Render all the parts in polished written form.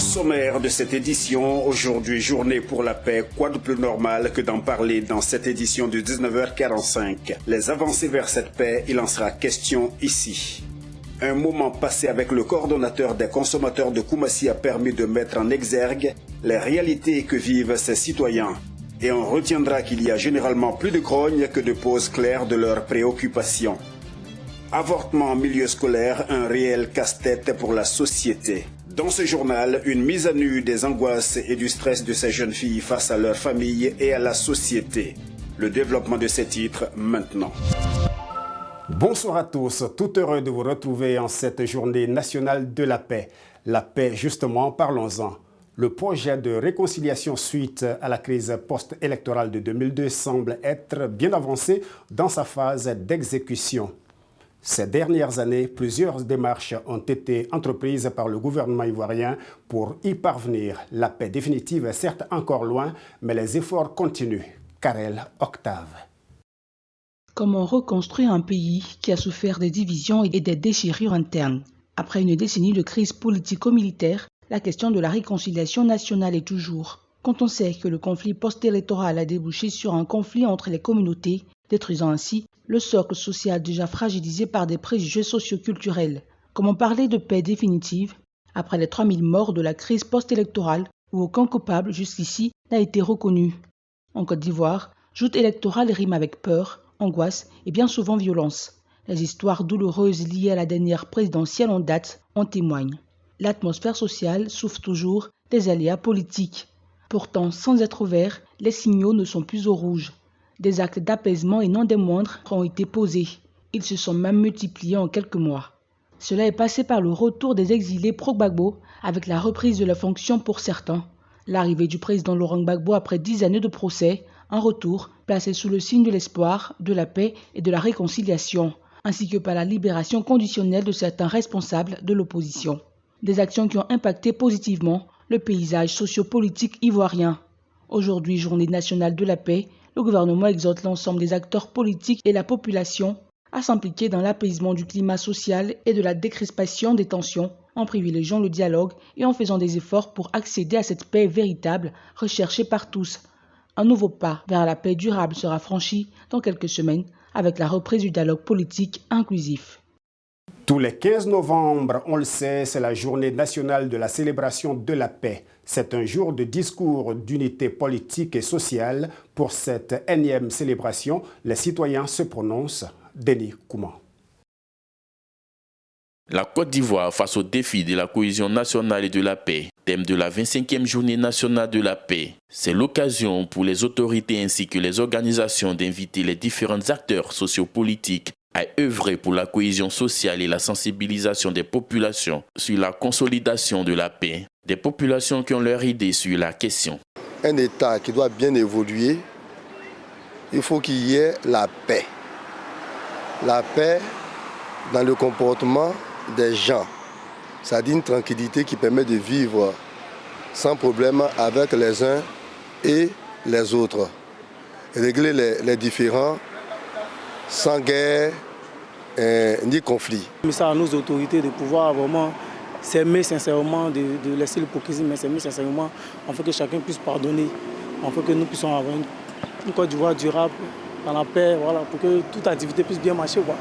Sommaire de cette édition, aujourd'hui journée pour la paix, quoi de plus normal que d'en parler dans cette édition de 19h45. Les avancées vers cette paix, il en sera question ici. Un moment passé avec le coordonnateur des consommateurs de Koumassi a permis de mettre en exergue les réalités que vivent ces citoyens. Et on retiendra qu'il y a généralement plus de grogne que de poses claires de leurs préoccupations. Avortement en milieu scolaire, un réel casse-tête pour la société. Dans ce journal, une mise à nu des angoisses et du stress de ces jeunes filles face à leur famille et à la société. Le développement de ces titres maintenant. Bonsoir à tous, tout heureux de vous retrouver en cette journée nationale de la paix. La paix, justement, parlons-en. Le projet de réconciliation suite à la crise post-électorale de 2002 semble être bien avancé dans sa phase d'exécution. Ces dernières années, plusieurs démarches ont été entreprises par le gouvernement ivoirien pour y parvenir. La paix définitive est certes encore loin, mais les efforts continuent. Karel Octave. Comment reconstruire un pays qui a souffert des divisions et des déchirures internes? Après une décennie de crise politico-militaire, la question de la réconciliation nationale est toujours. Quand on sait que le conflit post-électoral a débouché sur un conflit entre les communautés, détruisant ainsi le socle social déjà fragilisé par des préjugés socio-culturels. Comment parler de paix définitive après les 3000 morts de la crise post-électorale où aucun coupable jusqu'ici n'a été reconnu? En Côte d'Ivoire, joute électorale rime avec peur, angoisse et bien souvent violence. Les histoires douloureuses liées à la dernière présidentielle en date en témoignent. L'atmosphère sociale souffre toujours des aléas politiques. Pourtant, sans être ouverts, les signaux ne sont plus au rouge. Des actes d'apaisement et non des moindres ont été posés. Ils se sont même multipliés en quelques mois. Cela est passé par le retour des exilés pro-Gbagbo avec la reprise de la fonction pour certains, l'arrivée du président Laurent Gbagbo après 10 années de procès, un retour placé sous le signe de l'espoir, de la paix et de la réconciliation, ainsi que par la libération conditionnelle de certains responsables de l'opposition. Des actions qui ont impacté positivement le paysage sociopolitique ivoirien. Aujourd'hui, journée nationale de la paix, le gouvernement exhorte l'ensemble des acteurs politiques et la population à s'impliquer dans l'apaisement du climat social et de la décrispation des tensions, en privilégiant le dialogue et en faisant des efforts pour accéder à cette paix véritable recherchée par tous. Un nouveau pas vers la paix durable sera franchi dans quelques semaines avec la reprise du dialogue politique inclusif. Tous les 15 novembre, on le sait, c'est la journée nationale de la célébration de la paix. C'est un jour de discours d'unité politique et sociale. Pour cette énième célébration, les citoyens se prononcent. Denis Kouman. La Côte d'Ivoire face au défi de la cohésion nationale et de la paix, thème de la 25e journée nationale de la paix. C'est l'occasion pour les autorités ainsi que les organisations d'inviter les différents acteurs sociopolitiques à œuvrer pour la cohésion sociale et la sensibilisation des populations sur la consolidation de la paix. Des populations qui ont leur idée sur la question. Un État qui doit bien évoluer, il faut qu'il y ait la paix. La paix dans le comportement des gens. C'est-à-dire une tranquillité qui permet de vivre sans problème avec les uns et les autres. Régler les différends sans guerre ni conflit. C'est à nos autorités de pouvoir vraiment s'aimer sincèrement, de laisser l'hypocrisie, mais s'aimer sincèrement, afin que chacun puisse pardonner, afin que nous puissions avoir une Côte d'Ivoire durable, dans la paix, voilà, pour que toute activité puisse bien marcher, quoi.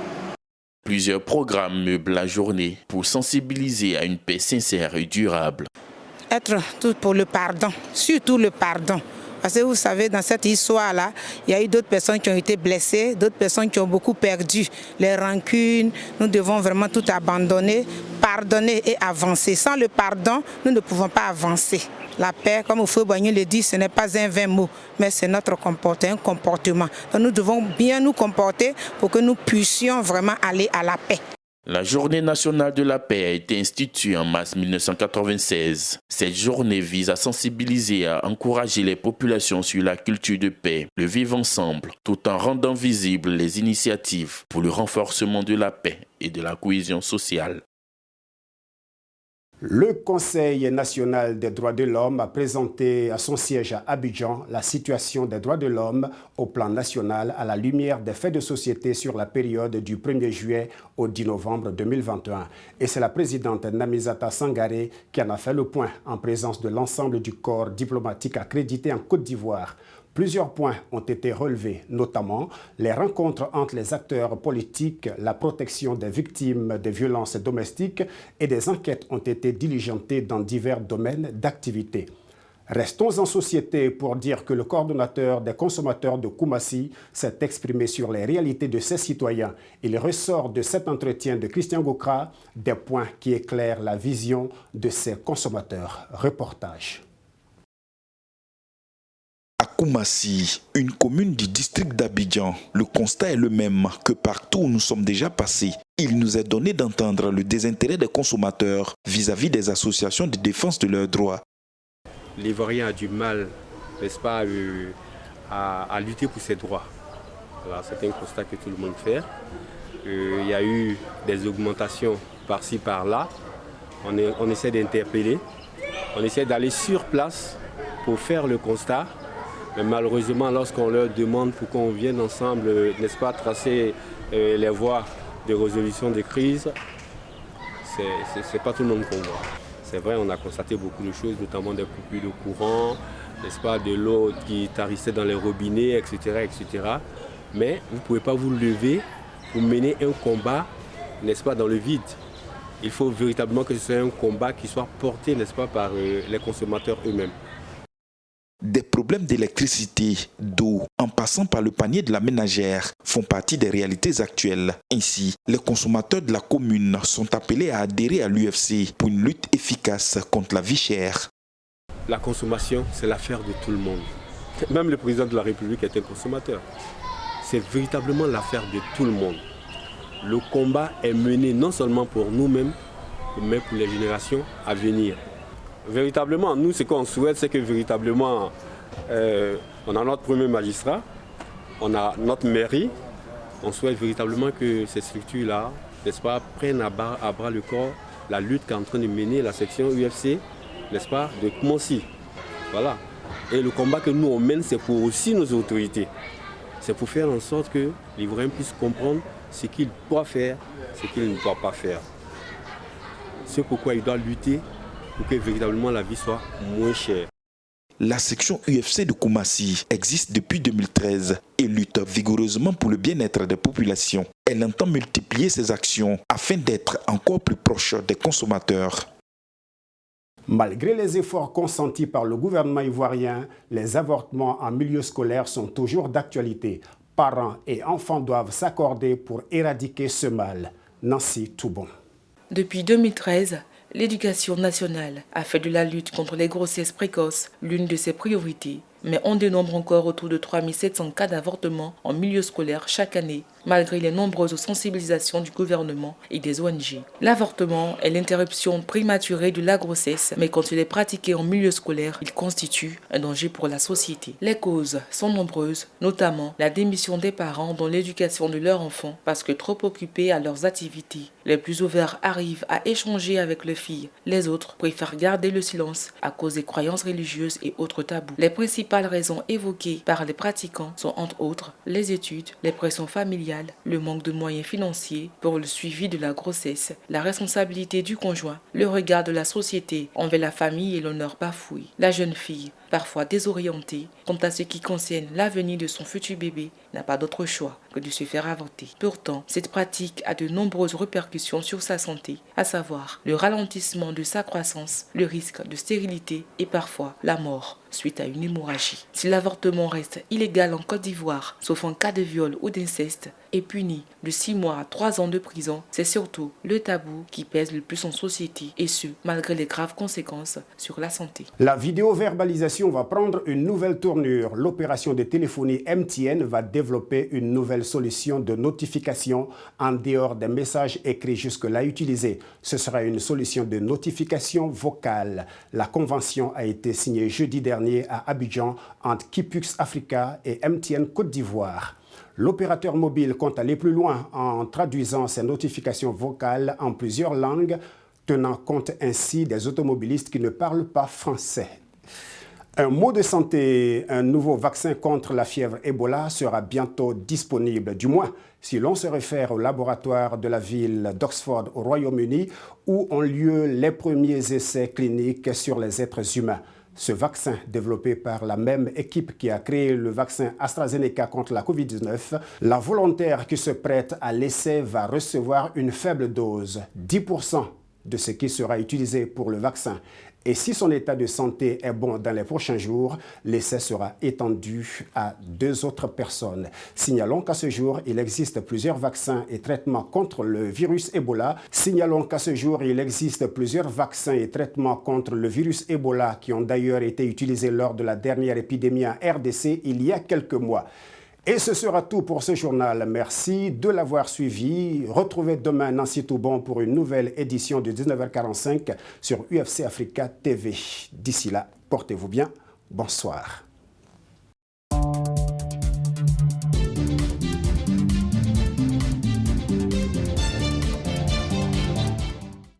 Plusieurs programmes meublent la journée pour sensibiliser à une paix sincère et durable. Être tout pour le pardon, surtout le pardon. Parce que vous savez, dans cette histoire-là, il y a eu d'autres personnes qui ont été blessées, d'autres personnes qui ont beaucoup perdu. Les rancunes, nous devons vraiment tout abandonner, pardonner et avancer. Sans le pardon, nous ne pouvons pas avancer. La paix, comme Oufoué Boigny le dit, ce n'est pas un vain mot, mais c'est notre comportement, un comportement. Donc nous devons bien nous comporter pour que nous puissions vraiment aller à la paix. La journée nationale de la paix a été instituée en mars 1996. Cette journée vise à sensibiliser et à encourager les populations sur la culture de paix, le vivre ensemble, tout en rendant visibles les initiatives pour le renforcement de la paix et de la cohésion sociale. Le Conseil national des droits de l'homme a présenté à son siège à Abidjan la situation des droits de l'homme au plan national à la lumière des faits de société sur la période du 1er juillet au 10 novembre 2021. Et c'est la présidente Namizata Sangaré qui en a fait le point en présence de l'ensemble du corps diplomatique accrédité en Côte d'Ivoire. Plusieurs points ont été relevés, notamment les rencontres entre les acteurs politiques, la protection des victimes des violences domestiques et des enquêtes ont été diligentées dans divers domaines d'activité. Restons en société pour dire que le coordonnateur des consommateurs de Koumassi s'est exprimé sur les réalités de ses citoyens. Il ressort de cet entretien de Christian Gokra des points qui éclairent la vision de ces consommateurs. Reportage. À Koumassi, une commune du district d'Abidjan, le constat est le même que partout où nous sommes déjà passés. Il nous est donné d'entendre le désintérêt des consommateurs vis-à-vis des associations de défense de leurs droits. L'Ivoirien a du mal, n'est-ce pas, à lutter pour ses droits. Voilà, c'est un constat que tout le monde fait. Il y a eu des augmentations par-ci, par-là. On essaie d'interpeller, on essaie d'aller sur place pour faire le constat. Mais malheureusement, lorsqu'on leur demande pour qu'on vienne ensemble, n'est-ce pas, tracer les voies de résolution des crises, c'est pas tout le monde qu'on voit. C'est vrai, on a constaté beaucoup de choses, notamment des coupures de courant, n'est-ce pas, de l'eau qui tarissait dans les robinets, etc., etc. Mais vous ne pouvez pas vous lever pour mener un combat, n'est-ce pas, dans le vide. Il faut véritablement que ce soit un combat qui soit porté, n'est-ce pas, par les consommateurs eux-mêmes. Des problèmes d'électricité, d'eau, en passant par le panier de la ménagère, font partie des réalités actuelles. Ainsi, les consommateurs de la commune sont appelés à adhérer à l'UFC pour une lutte efficace contre la vie chère. La consommation, c'est l'affaire de tout le monde. Même le président de la République est un consommateur. C'est véritablement l'affaire de tout le monde. Le combat est mené non seulement pour nous-mêmes, mais pour les générations à venir. Véritablement, nous, ce qu'on souhaite, c'est que véritablement, on a notre premier magistrat, on a notre mairie. On souhaite véritablement que ces structures-là, n'est-ce pas, prennent à bras le corps la lutte qu'est en train de mener la section UFC, n'est-ce pas, de Koumassi. Voilà. Et le combat que nous, on mène, c'est pour aussi nos autorités. C'est pour faire en sorte que l'Ivoirien puisse comprendre ce qu'il doit faire, ce qu'il ne doit pas faire. C'est pourquoi il doit lutter pour que véritablement la vie soit moins chère. La section UFC de Koumassi existe depuis 2013 et lutte vigoureusement pour le bien-être des populations. Elle entend multiplier ses actions afin d'être encore plus proche des consommateurs. Malgré les efforts consentis par le gouvernement ivoirien, les avortements en milieu scolaire sont toujours d'actualité. Parents et enfants doivent s'accorder pour éradiquer ce mal. Nancy Toubon. Depuis 2013, l'éducation nationale a fait de la lutte contre les grossesses précoces l'une de ses priorités. Mais on dénombre encore autour de 3700 cas d'avortement en milieu scolaire chaque année, malgré les nombreuses sensibilisations du gouvernement et des ONG. L'avortement est l'interruption prématurée de la grossesse, mais quand il est pratiqué en milieu scolaire, il constitue un danger pour la société. Les causes sont nombreuses, notamment la démission des parents dans l'éducation de leurs enfants parce que trop occupés à leurs activités. Les plus ouverts arrivent à échanger avec leurs filles, les autres préfèrent garder le silence à cause des croyances religieuses et autres tabous. Les principales raisons évoquées par les pratiquants sont entre autres les études, les pressions familiales, le manque de moyens financiers pour le suivi de la grossesse, la responsabilité du conjoint, le regard de la société envers la famille et l'honneur bafoué. La jeune fille, parfois désorientée quant à ce qui concerne l'avenir de son futur bébé, n'a pas d'autre choix que de se faire avorter. Pourtant, cette pratique a de nombreuses répercussions sur sa santé, à savoir le ralentissement de sa croissance, le risque de stérilité et parfois la mort suite à une hémorragie. Si l'avortement reste illégal en Côte d'Ivoire, sauf en cas de viol ou d'inceste, est puni de 6 mois à 3 ans de prison, c'est surtout le tabou qui pèse le plus en société, et ce, malgré les graves conséquences sur la santé. La vidéo-verbalisation va prendre une nouvelle tournure. L'opération de téléphonie MTN va développer une nouvelle solution de notification en dehors des messages écrits jusque-là utilisés. Ce sera une solution de notification vocale. La convention a été signée jeudi dernier à Abidjan entre Kipux Africa et MTN Côte d'Ivoire. L'opérateur mobile compte aller plus loin en traduisant ses notifications vocales en plusieurs langues, tenant compte ainsi des automobilistes qui ne parlent pas français. Un mot de santé, un nouveau vaccin contre la fièvre Ebola sera bientôt disponible, du moins si l'on se réfère au laboratoire de la ville d'Oxford au Royaume-Uni où ont lieu les premiers essais cliniques sur les êtres humains. Ce vaccin, développé par la même équipe qui a créé le vaccin AstraZeneca contre la Covid-19, la volontaire qui se prête à l'essai va recevoir une faible dose, 10% de ce qui sera utilisé pour le vaccin. Et si son état de santé est bon dans les prochains jours, l'essai sera étendu à 2 autres personnes. Signalons qu'à ce jour, il existe plusieurs vaccins et traitements contre le virus Ebola. Signalons qu'à ce jour, il existe plusieurs vaccins et traitements contre le virus Ebola qui ont d'ailleurs été utilisés lors de la dernière épidémie en RDC il y a quelques mois. Et ce sera tout pour ce journal. Merci de l'avoir suivi. Retrouvez demain Nancy Toubon pour une nouvelle édition de 19h45 sur UFC Africa TV. D'ici là, portez-vous bien. Bonsoir.